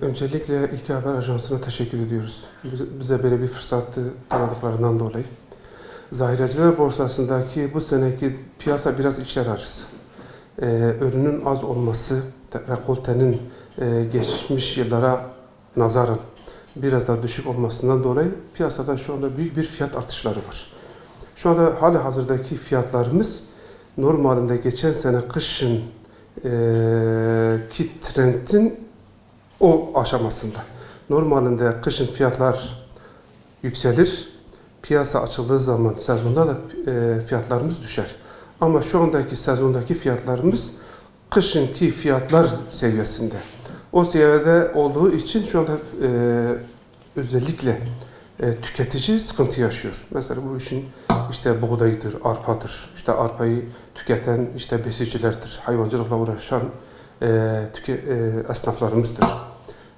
Öncelikle İlk Haber Ajansı'na teşekkür ediyoruz. Bize böyle bir fırsatı tanıdıklarından dolayı. Zahireciler borsasındaki bu seneki piyasa biraz içler acısı. Ürünün az olması, rekoltenin geçmiş yıllara nazaran biraz daha düşük olmasından dolayı piyasada şu anda büyük bir fiyat artışları var. Şu anda hali hazırdaki fiyatlarımız normalinde geçen sene kışın ki trendin o aşamasında. Normalinde kışın fiyatlar yükselir, piyasa açıldığı zaman sezonda da fiyatlarımız düşer. Ama şu andaki sezondaki fiyatlarımız kışınki fiyatlar seviyesinde. O seviyede olduğu için şu anda özellikle tüketici sıkıntı yaşıyor. Mesela bu işin işte buğdayıdır, arpadır. İşte arpayı tüketen işte besicilerdir, hayvancılıkla uğraşan esnaflarımızdır.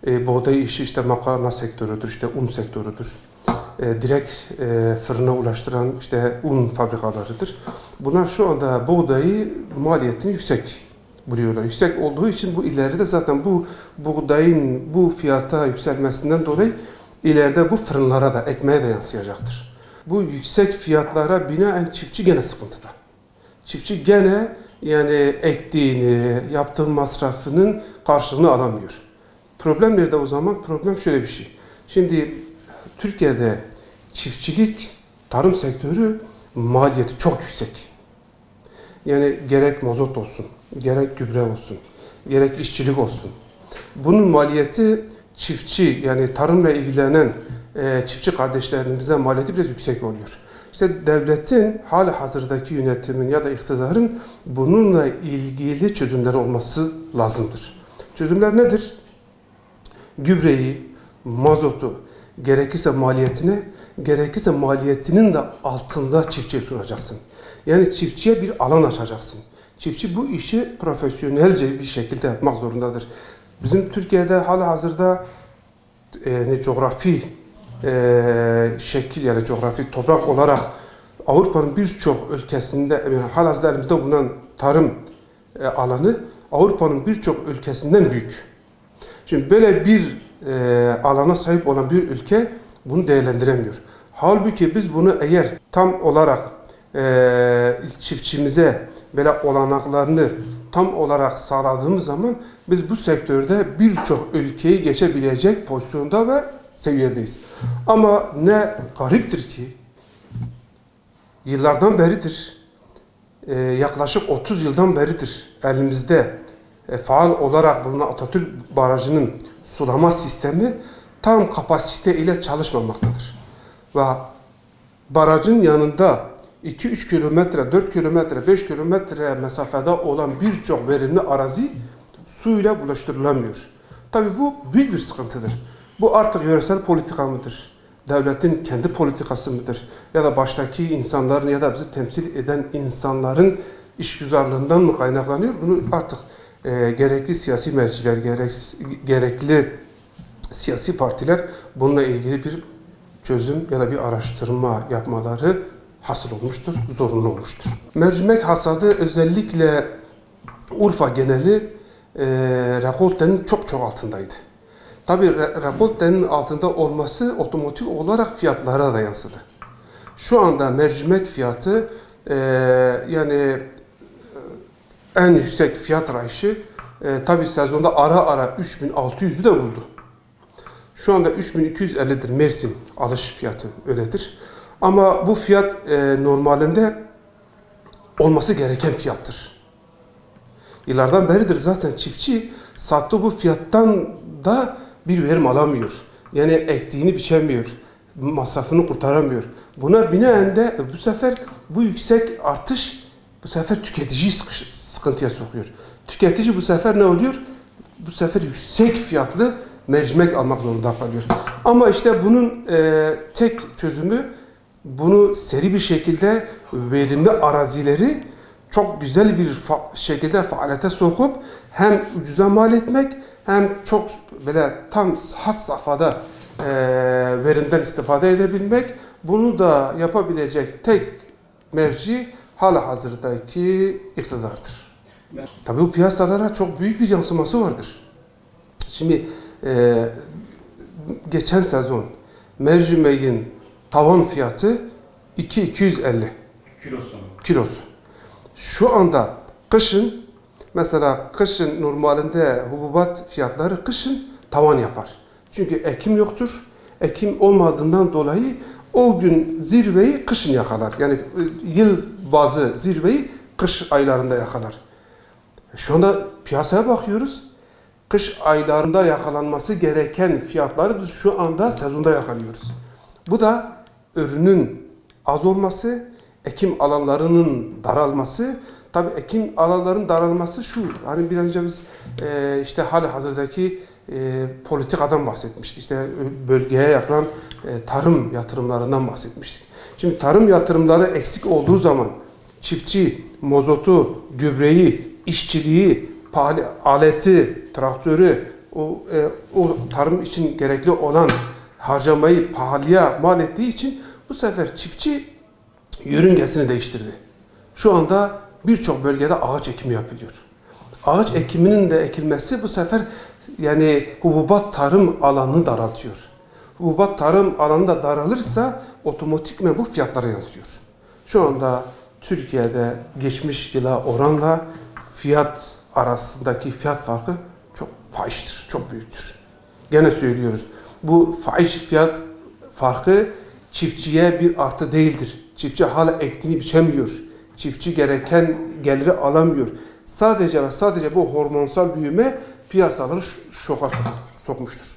Buğday işi işte makarna sektörüdür, işte un sektörüdür. Direkt fırına ulaştıran işte un fabrikalarıdır. Bunlar şu anda buğdayı maliyetini yüksek buluyorlar. Yüksek olduğu için bu ileride zaten bu buğdayın bu fiyata yükselmesinden dolayı ileride bu fırınlara da, ekmeğe de yansıyacaktır. Bu yüksek fiyatlara binaen çiftçi gene sıkıntıda. Çiftçi gene yani ektiğini, yaptığı masrafının karşılığını alamıyor. Problem nerede o zaman? Problem şöyle bir şey. Şimdi Türkiye'de çiftçilik, tarım sektörü maliyeti çok yüksek. Yani gerek mazot olsun, gerek gübre olsun, gerek işçilik olsun. Bunun maliyeti çiftçi yani tarımla ilgilenen çiftçi kardeşlerimize maliyeti biraz yüksek oluyor. İşte devletin hali hazırdaki yönetimin ya da iktidarın bununla ilgili çözümleri olması lazımdır. Çözümler nedir? Gübreyi, mazotu, gerekirse maliyetini, gerekirse maliyetinin de altında çiftçiye sunacaksın. Yani çiftçiye bir alan açacaksın. Çiftçi bu işi profesyonelce bir şekilde yapmak zorundadır. Bizim Türkiye'de halihazırda coğrafi şekil yani coğrafi toprak olarak Avrupa'nın birçok ülkesinde yani halihazırda elimizde bulunan tarım alanı Avrupa'nın birçok ülkesinden büyük. Şimdi böyle bir alana sahip olan bir ülke bunu değerlendiremiyor. Halbuki biz bunu eğer tam olarak çiftçimize böyle olanaklarını tam olarak sağladığımız zaman biz bu sektörde birçok ülkeyi geçebilecek pozisyonda ve seviyedeyiz. Ama ne gariptir ki yıllardan beridir, yaklaşık 30 yıldan beridir elimizde faal olarak bulunan Atatürk Barajı'nın sulama sistemi tam kapasite ile çalışmamaktadır. Ve barajın yanında 2-3 kilometre, 4 kilometre, 5 kilometre mesafede olan birçok verimli arazi suyla bulaştırılamıyor. Tabii bu büyük bir sıkıntıdır. Bu artık yöresel politika mıdır? Devletin kendi politikası mıdır? Ya da baştaki insanların ya da bizi temsil eden insanların işgüzarlığından mı kaynaklanıyor? Bunu artık gerekli siyasi merciler, gerekli siyasi partiler bununla ilgili bir çözüm ya da bir araştırma yapmaları hasıl olmuştur, zorunlu olmuştur. Mercimek hasadı özellikle Urfa geneli rekoltenin çok altındaydı. Tabii rekoltenin altında olması otomatik olarak fiyatlara da yansıdı. Şu anda mercimek fiyatı yani en yüksek fiyat arayışı tabii sezonda ara 3600'ü de buldu. Şu anda 3250'dir Mersin alış fiyatı öyledir. Ama bu fiyat normalinde olması gereken fiyattır. Yıllardan beridir zaten çiftçi sattığı bu fiyattan da bir verim alamıyor. Yani ektiğini biçemiyor, masrafını kurtaramıyor. Buna binaen de bu sefer bu yüksek artış bu sefer tüketiciyi sıkıntıya sokuyor. Tüketici bu sefer ne oluyor? Bu sefer yüksek fiyatlı mercimek almak zorunda kalıyor. Ama işte bunun tek çözümü bunu seri bir şekilde verimli arazileri çok güzel bir şekilde faaliyete sokup hem ucuza mal etmek hem çok böyle tam had safhada verimden istifade edebilmek. Bunu da yapabilecek tek merci halihazırdaki iktidardır. Tabii bu piyasalara çok büyük bir yansıması vardır. Şimdi geçen sezon mercimeğin tavan fiyatı 2.250 kilosu. Şu anda kışın, mesela kışın normalinde hububat fiyatları kışın tavan yapar. Çünkü ekim yoktur. Ekim olmadığından dolayı o gün zirveyi kışın yakalar. Yani yıl bazı zirveyi kış aylarında yakalar. Şu anda piyasaya bakıyoruz. Kış aylarında yakalanması gereken fiyatları biz şu anda sezonda yakalıyoruz. Bu da ürünün az olması, ekim alanlarının daralması. Tabii ekim alanlarının daralması şu. Hani biraz önce biz işte halihazırdaki politikadan bahsetmiştik. İşte bölgeye yapılan tarım yatırımlarından bahsetmiştik. Şimdi tarım yatırımları eksik olduğu zaman çiftçi, mozotu, gübreyi, işçiliği, aleti, traktörü, o tarım için gerekli olan harcamayı pahalıya mal ettiği için bu sefer çiftçi yörüngesini değiştirdi. Şu anda birçok bölgede ağaç ekimi yapılıyor. Ağaç ekiminin de ekilmesi bu sefer yani hububat tarım alanını daraltıyor. Hububat tarım alanı da daralırsa otomatikman bu fiyatlara yansıyor. Şu anda Türkiye'de geçmiş yıla oranla fiyat arasındaki fiyat farkı çok fahiştir, çok büyüktür. Gene söylüyoruz. Bu fahiş fiyat farkı çiftçiye bir artı değildir. Çiftçi hala ektiğini biçemiyor. Çiftçi gereken geliri alamıyor. Sadece ve sadece bu hormonsal büyüme piyasaları şoka sokmuştur.